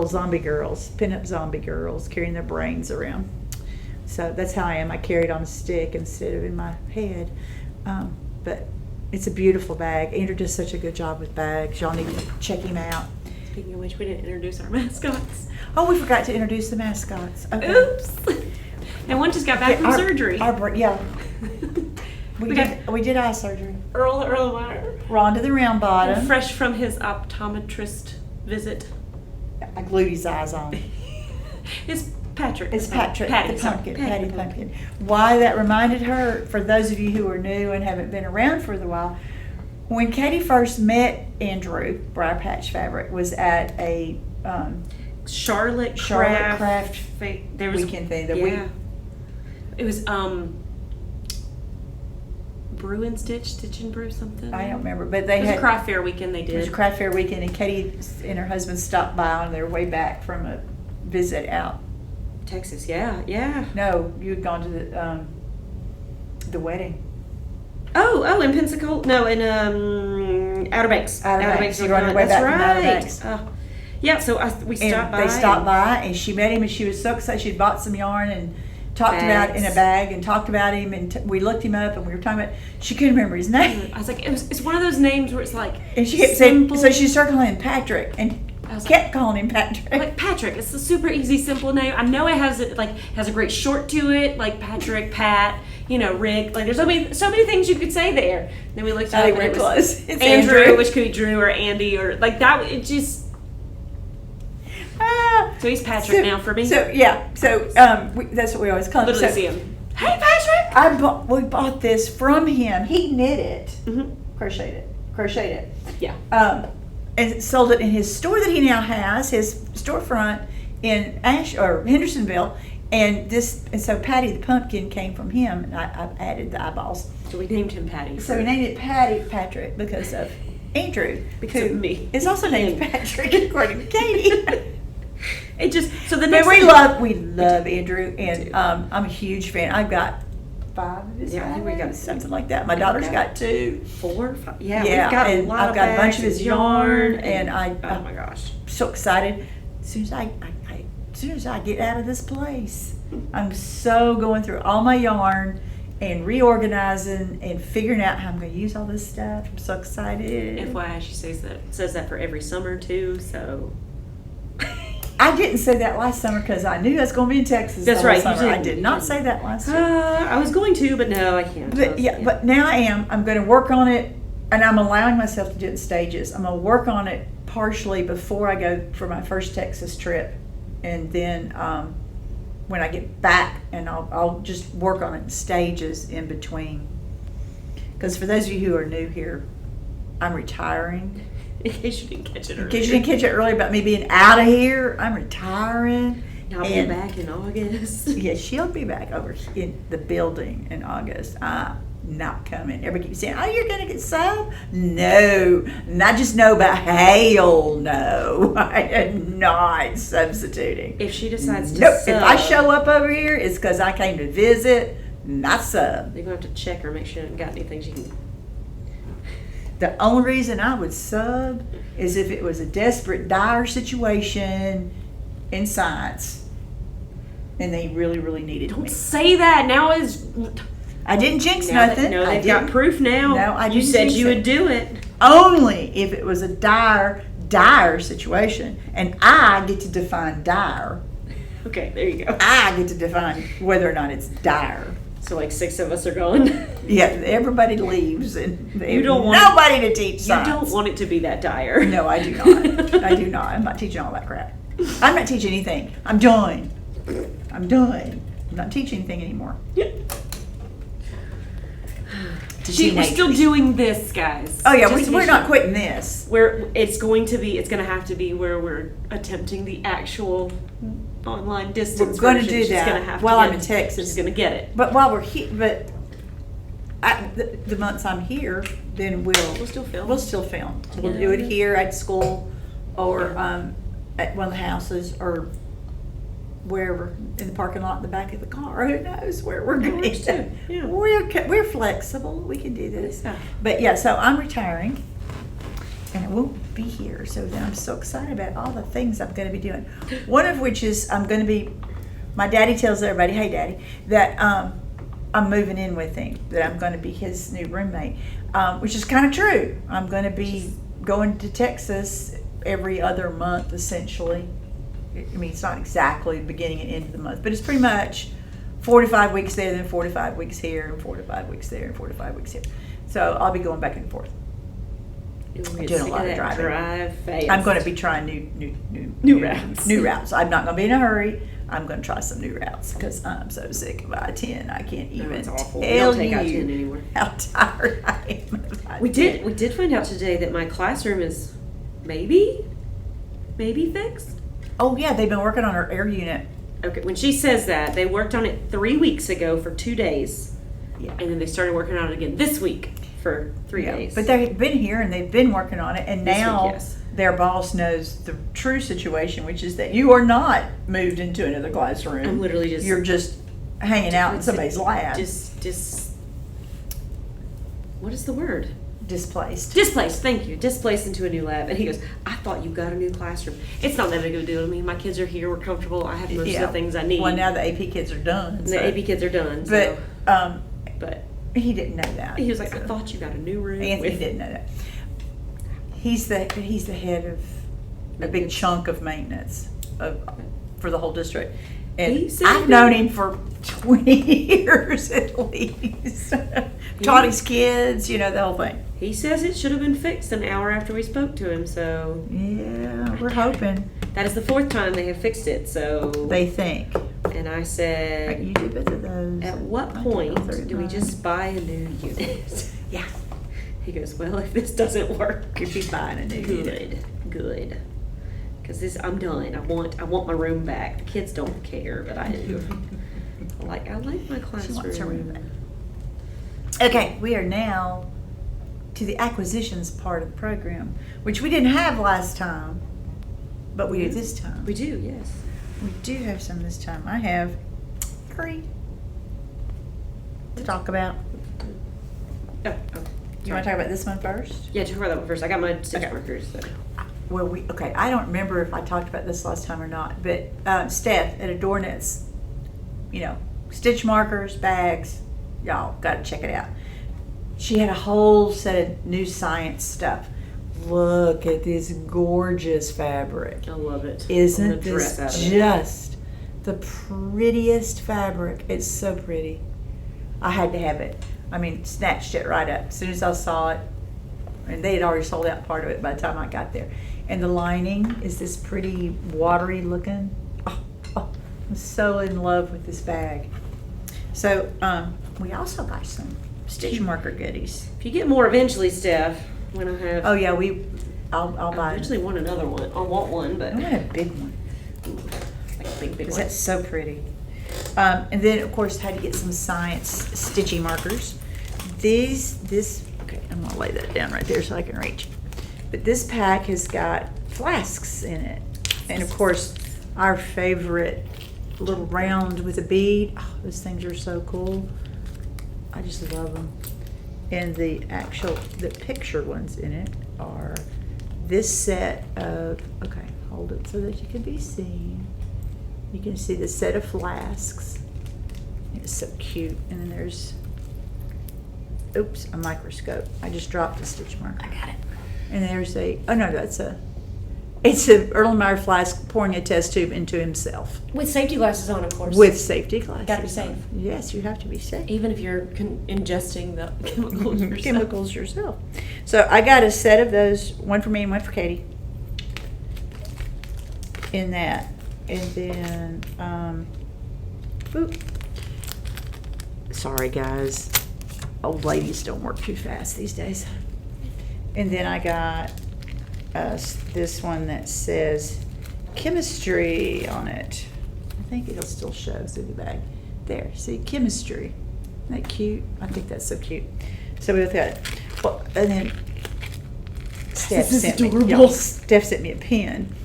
zombie girls carrying their brains around. So that's how I am. I carry it on a stick instead of in my head. But it's a beautiful bag. Andrew does such a good job with bags. Y'all need to check him out. Speaking of which, we didn't introduce our mascots. Oh, we forgot to introduce the mascots. Okay. Oops. And one just got back from surgery. We did eye surgery. Earl the Erlenmeyer. Rhonda the round bottom. Fresh from his optometrist visit. I glued his eyes on. It's Patrick. It's Patrick. Patty the pumpkin. Patty Patty Pumpkin. Why that reminded her, for those of you who are new and haven't been around for a while, when Caytee first met Andrew, Briar Patch Fabric, was at a Charlotte Craft there was weekend thing. It was Brew and Stitch and Brew something. I don't remember, but they it was had a craft fair weekend. They did. It was a craft fair weekend, and Caytee and her husband stopped by on their way back from a visit out. Texas, yeah. No, you had gone to the wedding. Oh, in Pensacola. No, in Outer Banks. Outer Banks. North You were on your way Carolina. back from Outer That's Banks. right. Yeah, so we stopped by. They stopped by, and she met him, and she was so excited. She'd bought some yarn and talked about it in a bag, and talked about him, and we looked him up, and we were talking about. She couldn't remember his name. I was like, it's one of those names where it's like. And she kept saying, so she started calling him Patrick, and kept calling him Patrick. Like Patrick, it's a super easy, simple name. I know it has a great short to it, like Patrick, Pat. Rick. Like there's so many things you could say there. Then we looked up and it was It's Andrew, which could be Drew or Andy or like that. It just. So he's Patrick now for me. So that's what we always call him. Literally see him. Hey Patrick! We bought this from him. He knit it, crocheted it. Yeah. And sold it in his store that he now has, his storefront in Hendersonville. And so Patty the pumpkin came from him, and I added the eyeballs. So we named him Patty. So we named it Patrick because of Andrew, because of me. Is also named Patrick according to Caytee. It just we love Andrew, and I'm a huge fan. I've got 5 of his. Yeah, I think we got something like that. My daughter's got 2, 4, 5. Yeah, yeah. We've got and a lot I've of got a bunch of bags his yarn, and oh my gosh, so excited. As soon as I get out of this place, I'm so going through all my yarn and reorganizing and figuring out how I'm going to use all this stuff. I'm so excited. FYI, she says that for every summer too. So I didn't say that last summer because I knew I was going to be in Texas. That's right. Summer. I did not say that last year. I was going to, but no, I can't. But now I am. I'm going to work on it, and I'm allowing myself to do it in stages. I'm going to work on it partially before I go for my first Texas trip, and then when I get back, and I'll just work on it in stages in between. Because for those of you who are new here, I'm retiring. In case you didn't catch it earlier. In case you didn't catch it earlier about me being out of here, I'm retiring. I'll be back in August. Yeah, she'll be back over in the building in August. I'm not coming. Everybody keeps saying, "Oh, you're going to get sub?" No, not just no, but hell no. I am not substituting. If she decides to sub. If I show up over here, it's because I came to visit, not sub. You're going to have to check her, make sure she hasn't got anything she can. The only reason I would sub is if it was a desperate, dire situation in science and they really, really needed me. Don't say that. Now is. I didn't jinx nothing. No, they've got proof now. No, I didn't. You said jinx you it. would do it. Only if it was a dire situation. And I get to define dire. Okay, there you go. I get to define whether or not it's dire. So like 6 of us are going. Yeah, everybody leaves, and you don't want nobody to teach science. You don't want it to be that dire. No, I do not. I do not. I'm not teaching all that crap. I'm not teaching anything. I'm done. I'm not teaching anything anymore. Yeah. We're still doing this, guys. Oh yeah, we're not quitting this. It's going to have to be where we're attempting the actual online distance. We're going to do She's that. Gonna have while to I'm in Texas. She's going to get it. But while we're here, the months I'm here, then we'll still film. We'll still film. We'll do it here at school, or at one of the houses, or wherever in the parking lot in the back of the car. Who knows where we're going to? Yeah. We're flexible. We can do this. Yeah. But yeah, so I'm retiring, and I won't be here. So then I'm so excited about all the things I'm going to be doing. One of which is I'm going to be. My daddy tells everybody, "Hey, Daddy," that I'm moving in with him. That I'm going to be his new roommate, which is kind of true. I'm going to be going to Texas every other month, essentially. I mean, it's not exactly the beginning and end of the month, but it's pretty much 45 weeks there, then 45 weeks here, and 45 weeks there, and 45 weeks here. So I'll be going back and forth. I'm doing a lot of driving. Drive fast. I'm going to be trying new routes. New routes. I'm not going to be in a hurry. I'm going to try some new routes because I'm so sick of I-10. I can't even tell take I-10 you anymore. how tired I am of I-10. We did find out today that my classroom is maybe fixed. Oh yeah, they've been working on our air unit. Okay, when she says that, they worked on it 3 weeks ago for 2 days. Yeah. And then they started working on it again this week for 3 days. But they've been here and they've been working on it, and now week, yes. Their boss knows the true situation, which is that you are not moved into another classroom. I'm literally just... You're just hanging out in somebody's lab. What is the word? Displaced. Displaced, thank you. Displaced into a new lab. And he goes, I thought you got a new classroom. It's not that big of a deal to me. My kids are here. We're comfortable. I have most of the things I need. Well, now the AP kids are done. The AP kids are done. But, but he didn't know that. He was like, I thought you got a new room. Anthony didn't know that. He's the head of a big chunk of maintenance for the whole district. And He said I've known him for 20 years at least. Taught his kids, the whole thing. He says it should have been fixed an hour after we spoke to him, so. Yeah, we're hoping. That is the 4th time they have fixed it, so. They think. And I said, You do both of those. at what point do we just buy a new unit? Yeah. He goes, well, if this doesn't work, Could be buying a new unit. good. Because I'm done. I want my room back. The kids don't care, but I do. I like my classroom. She wants her room back. Okay, we are now to the acquisitions part of the program, which we didn't have last time, but we do this time. We do, yes. We do have some this time. I have 3 to talk about. Oh, You want to talk about this one first? yeah, talk about that one first. I got my stitch markers. So. Well, I don't remember if I talked about this last time or not, but Steph at Adore Knits, stitch markers, bags, y'all got to check it out. She had a whole set of new science stuff. Look at this gorgeous fabric. I love it. Isn't this just the prettiest fabric? It's so pretty. I had to have it. I mean, snatched it right up as soon as I saw it. And they had already sold out part of it by the time I got there. And the lining is this pretty watery looking. Oh, I'm so in love with this bag. So we also got some stitch marker goodies. If you get more eventually, Steph, when I have. Oh yeah, I'll I buy. eventually want another one. I want one, but. I want a big one. Like a big Because one. that's so pretty. And then of course had to get some science stitching markers. Okay, I'm gonna lay that down right there so I can reach. But this pack has got flasks in it. And of course, our favorite little round with a bead. Oh, those things are so cool. I just love them. And the picture ones in it are this set of, okay, hold it so that you can be seen. You can see the set of flasks. It's so cute. And then there's, oops, a microscope. I just dropped a stitch marker. I got it. And there's it's a Erlenmeyer flask pouring a test tube into himself. With safety glasses on, of course. With safety glasses. Gotta be safe. Yes, you have to be safe. Even if you're ingesting the chemicals yourself. Chemicals yourself. So I got a set of those, one for me and one for Caytee. In that. And then, boop. Sorry guys. Old ladies don't work too fast these days. And then I got this one that says chemistry on it. I think it'll still show through the bag. There, see, chemistry. Isn't that cute? I think that's so cute. So we've got, well, and then Steph sent me a pen.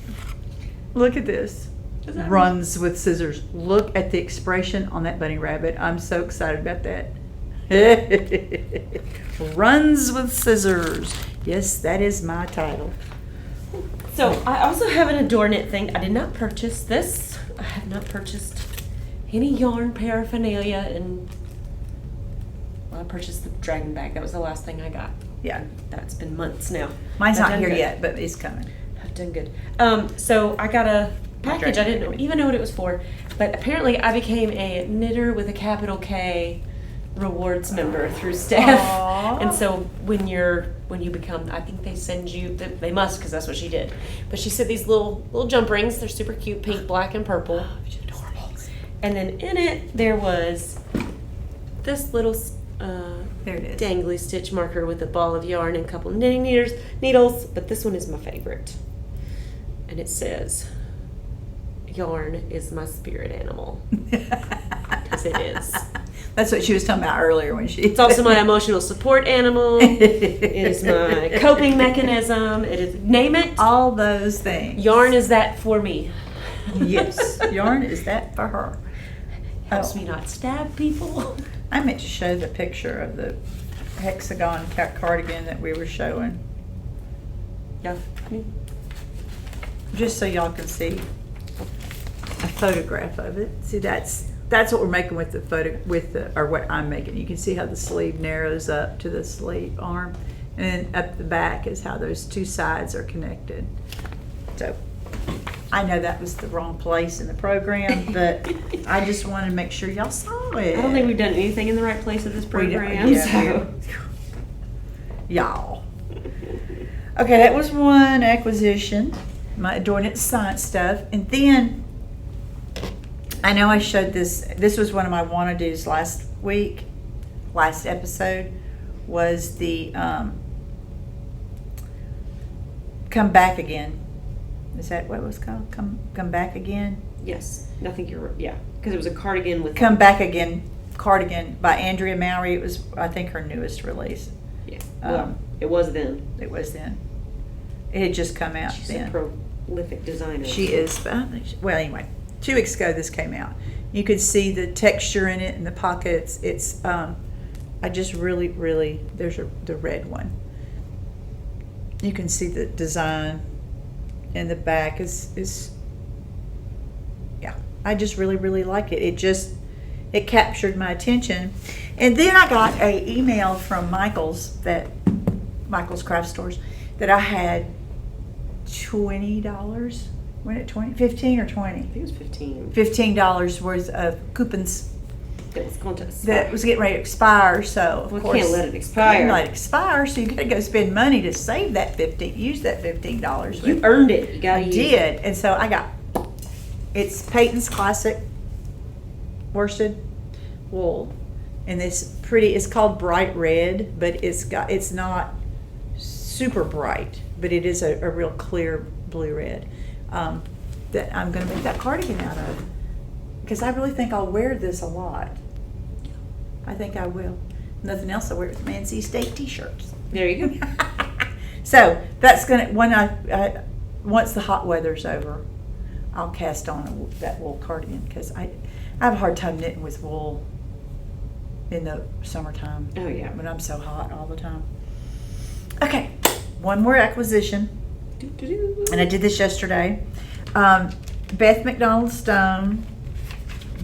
Look at this. Runs with scissors. Look at the expression on that bunny rabbit. I'm so excited about that. Runs with scissors. Yes, that is my title. So I also have an Adore Knit thing. I did not purchase this. I have not purchased any yarn paraphernalia, and I purchased the dragon bag. That was the last thing I got. Yeah. That's been months now. Mine's I've not done here good. yet, but it's coming. I've done good. So I got a package. I didn't even know what it was for, but apparently I became a knitter with a capital K rewards member through Steph. Aww. And so when you become, I think they send you, they must, because that's what she did. But she said these little jump rings. They're super cute, pink, black, and purple. Adorable. And then in it there was this little There it is. dangly stitch marker with a ball of yarn and a couple of knitting needles. But this one is my favorite, and it says, "Yarn is my spirit animal," because it is. That's what she was talking about earlier when she. It's also my emotional support animal. It is my coping mechanism. It is, name it. All those things. Yarn is that for me. Yes, yarn is that for her. Helps me not stab people. I meant to show the picture of the hexagon cardigan that we were showing, Yeah. just so y'all can see a photograph of it. See, that's what we're making with the photo, or what I'm making. You can see how the sleeve narrows up to the sleeve arm, and then up the back is how those two sides are connected. So I know that was the wrong place in the program, but I just wanted to make sure y'all saw it. I don't think we've done anything in the right place with this program. Y'all. Okay, that was one acquisition. My doing it science stuff. And then I know I showed this. This was one of my wanna-dos last episode was the Come Back Again. Is that what it was called? Come Back Again? Yes. I think you're, yeah. Because it was a cardigan with... Come Back Again cardigan by Andrea Mowry. It was, I think, her newest release. Yeah. Well, it was then. It was then. It had just come out She's then. a prolific designer. She is. Well, anyway, 2 weeks ago this came out. You could see the texture in it and the pockets. It's, I just really, there's the red one. You can see the design. And the back is yeah, I just really like it. It captured my attention. And then I got a email from Michael's Craft Stores that I had $20. When it 20, 15 or 20? I think it was 15. $15 worth of coupons That was going to expire. that was getting ready to expire. So of We course, can't let it expire. Can't let it expire. So you got to go spend money to save that use that $15. You earned it. You got I to did, and so I got. It's Peyton's Classic worsted wool, and this pretty. It's called bright red, but it's not super bright, but it is a real clear blue red. That I'm going to make that cardigan out of, because I really think I'll wear this a lot. I think I will. Nothing else, I wear it with Mancy State t-shirts. There you go. So that's gonna when I once the hot weather's over, I'll cast on that wool cardigan, because I have a hard time knitting with wool in the summertime. Oh yeah. When I'm so hot all the time. Okay, one more acquisition, and I did this yesterday. Beth MacDonald Stone,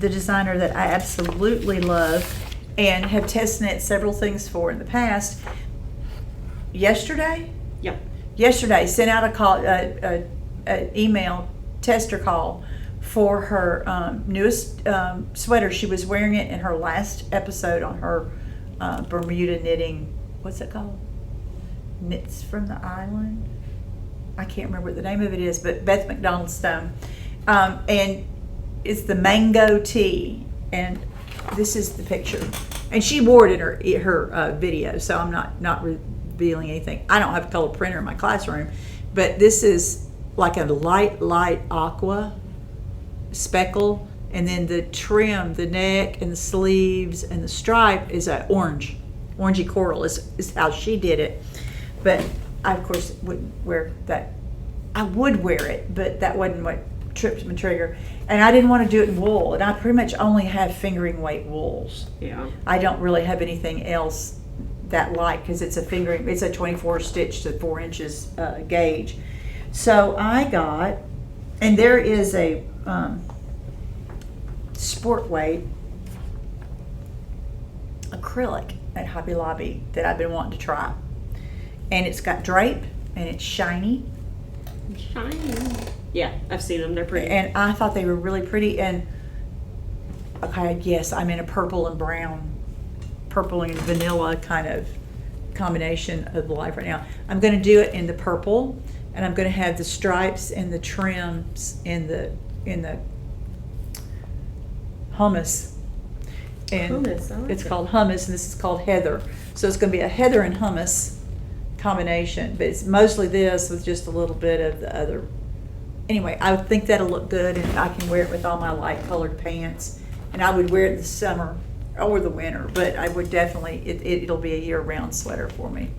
the designer that I absolutely love and have test knit several things for in the past. Yesterday sent out a call, email tester call for her newest sweater. She was wearing it in her last episode on her Bermuda knitting. What's it called? Knits from the Island. I can't remember what the name of it is, but Beth MacDonald Stone, and it's the mango tee, and this is the picture. And she wore it in her video, so I'm not revealing anything. I don't have a color printer in my classroom, but this is like a light aqua speckle, and then the trim, the neck and the sleeves and the stripe is a orangey coral is how she did it. But I, of course, wouldn't wear that. I would wear it, but that wasn't what tripped my trigger. And I didn't want to do it in wool, and I pretty much only have fingering weight wools. Yeah. I don't really have anything else that light, because it's a 24 stitch to 4 inches gauge. So I got, and there is a sport weight acrylic at Hobby Lobby that I've been wanting to try. And it's got drape, and it's shiny. Shiny. Yeah, I've seen them. They're pretty. And I thought they were really pretty. And okay, yes, I'm in a purple and brown, purple and vanilla kind of combination of life right now. I'm going to do it in the purple, and I'm going to have the stripes and the trims in the hummus. And Hummus, I like it's it. called hummus, and this is called heather. So it's going to be a heather and hummus combination, but it's mostly this with just a little bit of the other. Anyway, I would think that'll look good, and I can wear it with all my light colored pants, and I would wear it this summer or the winter, but I would definitely, it'll be a year-round sweater for me.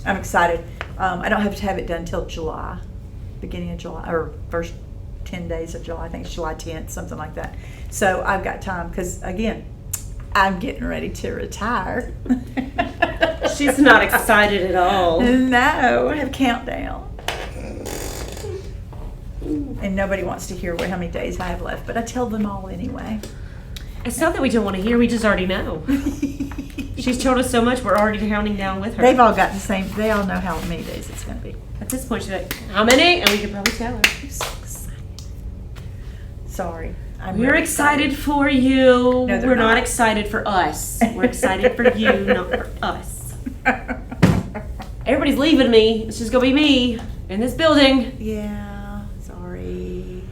I'm excited. I don't have to have it done till July, beginning of July, or first 10 days of July. I think it's July 10th, something like that. So I've got time, because again, I'm getting ready to retire. She's not excited at all. No, I have a countdown. And nobody wants to hear how many days I have left, but I tell them all anyway. It's not that we don't want to hear. We just already know. She's told us so much. We're already counting down with her. They've all got the same. They all know how many days it's going to be. At this point, she's like, "How many?" And we could probably tell her. I'm so excited. Sorry. We're really excited for you. No, we're not excited for us. We're excited for you, not for us. Everybody's leaving me. It's just gonna be me in this building. Yeah, sorry.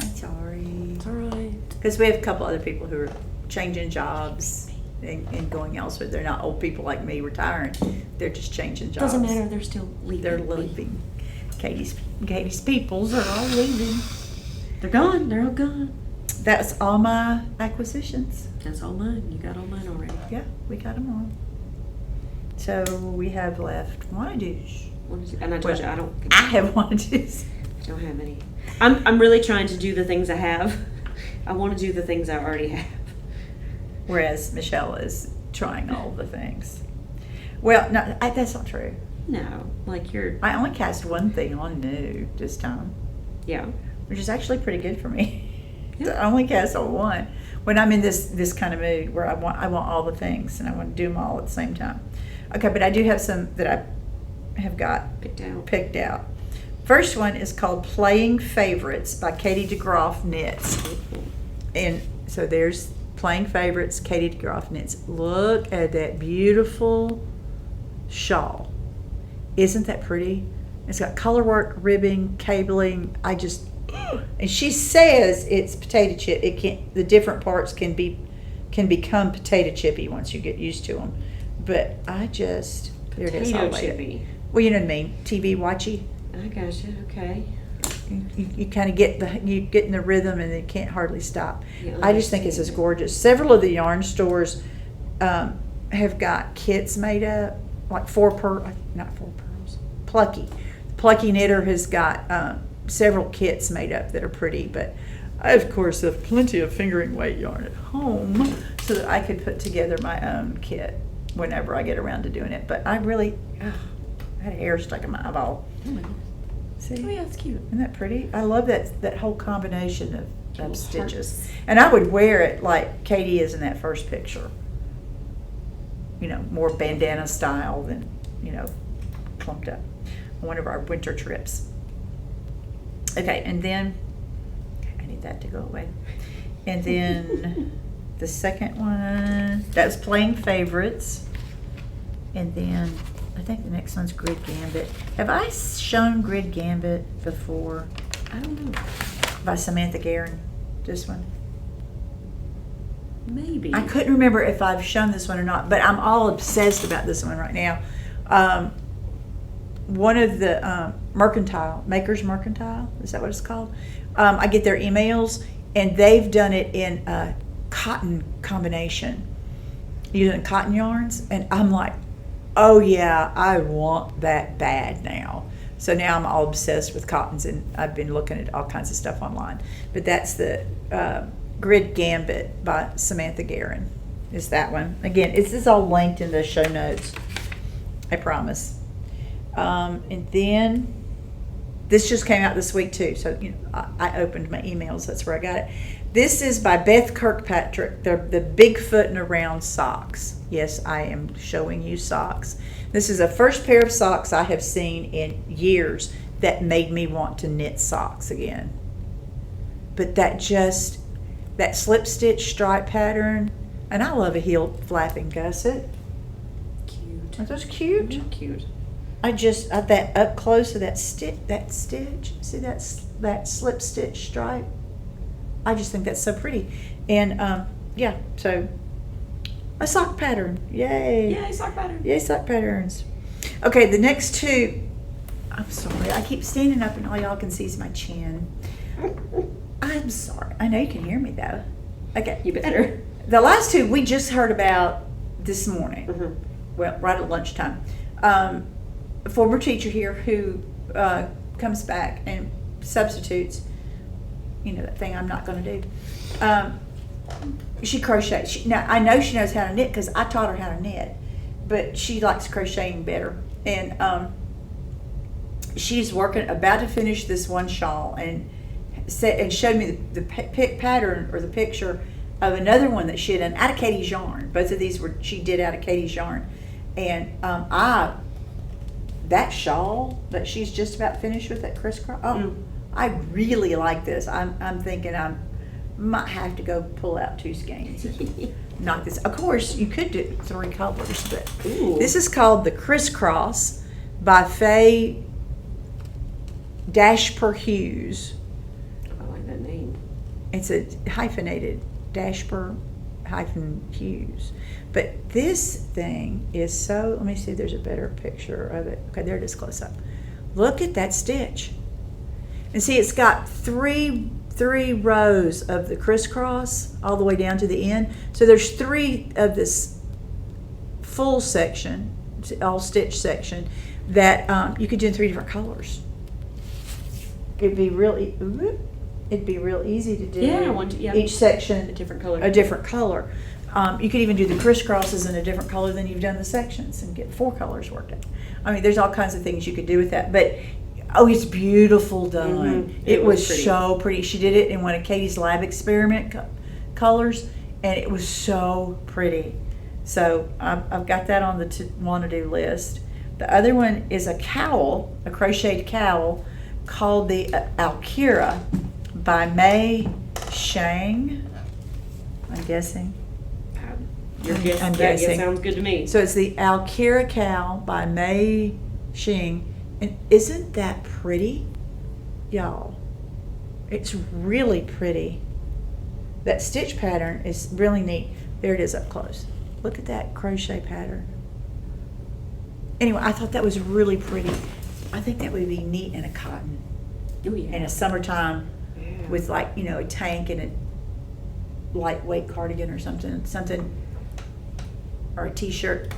I'm sorry. It's all right. Because we have a couple other people who are changing jobs and going elsewhere. They're not old people like me retiring. They're just changing jobs. Doesn't matter. They're still leaving. They're leaving. Katie's peoples are all leaving. They're gone. They're all gone. That's all my acquisitions. That's all mine. You got all mine already. Yeah, we got them all. So we have left WANNADOS. And I told you I don't. I have WANNADOS. I don't have any. I'm really trying to do the things I have. I want to do the things I already have. Whereas Michele is trying all the things. Well, no, that's not true. No, like you're. I only cast one thing on new this time. Yeah. Which is actually pretty good for me. Yeah. I only cast on one. When I'm in this kind of mood where I want all the things and I want to do them all at the same time. Okay, but I do have some that I have got picked out. First one is called Playing Favorites by Caytee DeGroff Knits. And so there's Playing Favorites, Caytee DeGroff Knits. Look at that beautiful shawl. Isn't that pretty? It's got color work, ribbing, cabling. And she says it's potato chip. It can the different parts can become potato chippy once you get used to them. But there it is. Potato chippy. Well, you know what I mean. TV watchy. I gotcha. Okay. You kind of get in the rhythm and it can't hardly stop. Yeah, I just think it's just gorgeous. Several of the yarn stores have got kits made up, like not 4 pearls. Plucky Knitter has got several kits made up that are pretty, but I of course have plenty of fingering weight yarn at home so that I could put together my own kit whenever I get around to doing it. But I really I had hair stuck in my eyeball. Oh my God. See? Oh yeah, it's cute. Isn't that pretty? I love that whole combination of stitches. Hearts. And I would wear it like Caytee is in that first picture. You know, more bandana style than, clumped up on one of our winter trips. Okay, and then I need that to go away. And then the second one, that was Playing Favorites. And then I think the next one's Grid Gambit. Have I shown Grid Gambit before? I don't know. By Samantha Guerin. This one. Maybe. I couldn't remember if I've shown this one or not, but I'm all obsessed about this one right now. One of the Maker's Mercantile, is that what it's called? I get their emails, and they've done it in a cotton combination, using cotton yarns, and I'm like, oh yeah, I want that bad now. So now I'm all obsessed with cottons, and I've been looking at all kinds of stuff online. But that's the Grid Gambit by Samantha Guerin, is that one. Again, this is all linked in the show notes, I promise. And then this just came out this week too, so I opened my emails. That's where I got it. This is by Beth Kirkpatrick. They're the Bigfoot and Around socks. Yes, I am showing you socks. This is the first pair of socks I have seen in years that made me want to knit socks again. But that slip stitch stripe pattern, and I love a heel flapping gusset. Cute. Aren't those cute? They're cute. That up close of that stitch, see that slip stitch stripe? I just think that's so pretty. And yeah, so a sock pattern. Yay. Yay, sock pattern. Yay, sock patterns. Okay, the next two, I'm sorry, I keep standing up and all y'all can see is my chin. I'm sorry. I know you can hear me though. Okay. You better. The last two we just heard about this morning. Mm-hmm. Well, right at lunchtime. A former teacher here who comes back and substitutes, that thing I'm not going to do. She crochets. Now, I know she knows how to knit because I taught her how to knit, but she likes crocheting better. And she's about to finish this one shawl and showed me the pattern or the picture of another one that she had done out of Caytee's yarn. Both of these she did out of Caytee's yarn. And that shawl that she's just about finished with, that crisscross, I really like this. I'm thinking I might have to go pull out 2 skeins and knock this. Of course, you could do 3 colors, but Ooh. this is called the Crisscross by Faye Dashper Hughes. I like that name. It's a hyphenated Dashper Hughes. But this thing is so, let me see if there's a better picture of it. Okay, there it is close up. Look at that stitch. And see, it's got three rows of the crisscross all the way down to the end. So there's 3 of this full section, all stitch section, that you could do in 3 different colors. It'd be real easy to do. Yeah, each section a different color. A different color. You could even do the crisscrosses in a different color than you've done the sections and get 4 colors worked out. I mean, there's all kinds of things you could do with that. But oh, it's beautiful done. Mm-hmm. It was pretty. so pretty. She did it in one of Katie's lab experiment colors, and it was so pretty. So I've got that on the want-to-do list. The other one is a cowl, a crocheted cowl, called the Alkira by Mei Shang, I'm guessing. Your guess, I'm yeah, guessing. sounds good to me. So it's the Alkira cowl by Mei Shing. And isn't that pretty, y'all? It's really pretty. That stitch pattern is really neat. There it is up close. Look at that crochet pattern. Anyway, I thought that was really pretty. I think that would be neat in a cotton. Oh yeah. In a summertime, Yeah. with like, you know, a tank and a lightweight cardigan or something, or a t-shirt.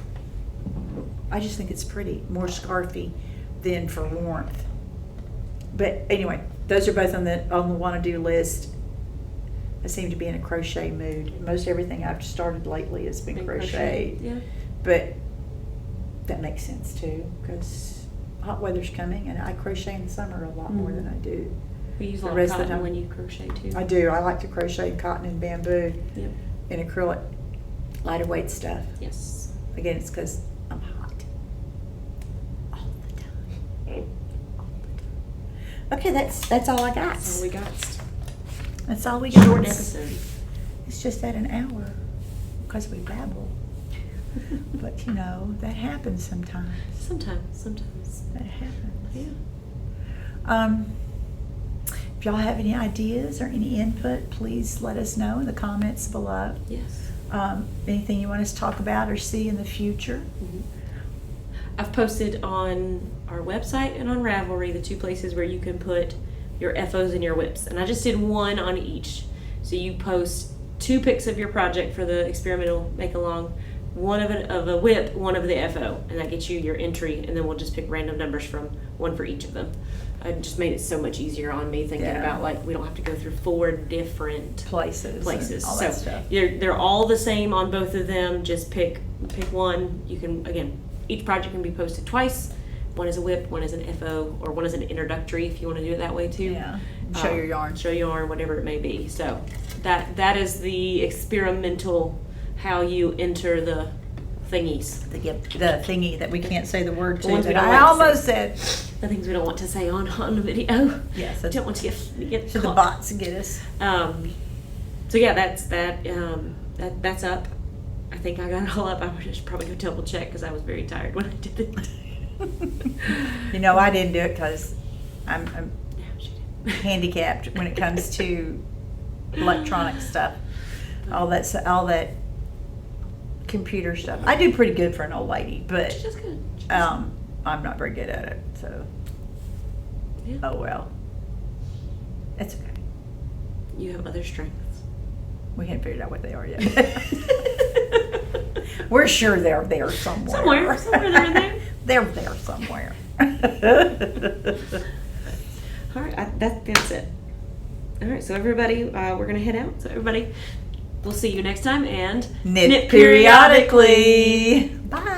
I just think it's pretty, more scarfy than for warmth. But anyway, those are both on the want-to-do list. I seem to be in a crochet mood. Most everything I've started lately has been crocheted. Yeah. But that makes sense too, because hot weather's coming and I crochet in the summer a lot more than I do. We use a The lot of rest of the cotton time. when you crochet too. I do. I like to crochet in cotton and bamboo Yep. and acrylic, lighter weight stuff. Yes. Again, it's because I'm hot. All the time. All the time. Okay, that's all I got. That's all we got. That's all we got. Short episode. It's just at an hour because we babble. But you know, that happens sometimes. Sometimes. That happens. Yeah. If y'all have any ideas or any input, please let us know in the comments below. Yes. Anything you want us to talk about or see in the future. Mm-hmm. I've posted on our website and on Ravelry, the 2 places where you can put your FOs and your whips. And I just did 1 on each. So you post 2 pics of your project for the experimental make-along, 1 of a whip, 1 of the FO, and that gets you your entry, and then we'll just pick random numbers from 1 for each of them. I just made it so much easier on me thinking about, like, we don't have to go through 4 different Places. And all so that stuff. they're all the same on both of them. Just pick 1. You can, again, each project can be posted twice. 1 is a whip, 1 is an FO, or 1 is an introductory if you want to do it that way too. Yeah. Show your yarn. Show yarn, whatever it may be. So that is the experimental how you enter the thingies. The thingy that we can't say the word to. ones we That don't I like to almost say. said. The things we don't want to say on the video. Yes. Don't want to get So the caught. bots get us. So yeah, that's up. I think I got it all up. I should probably go double check because I was very tired when I did it. You know, I didn't do it because I'm Yeah, she did. handicapped when it comes to electronic stuff. All that computer stuff. I do pretty good for an old lady, but She's just good. I'm not very good at it. So, Yeah. oh well. It's okay. You have other strengths. We haven't figured out what they are yet. We're sure they're there somewhere. Somewhere they're in there. They're there somewhere. All right, that's it. All right, so everybody, we're gonna head out. So everybody, we'll see you next time and Knit periodically. Bye.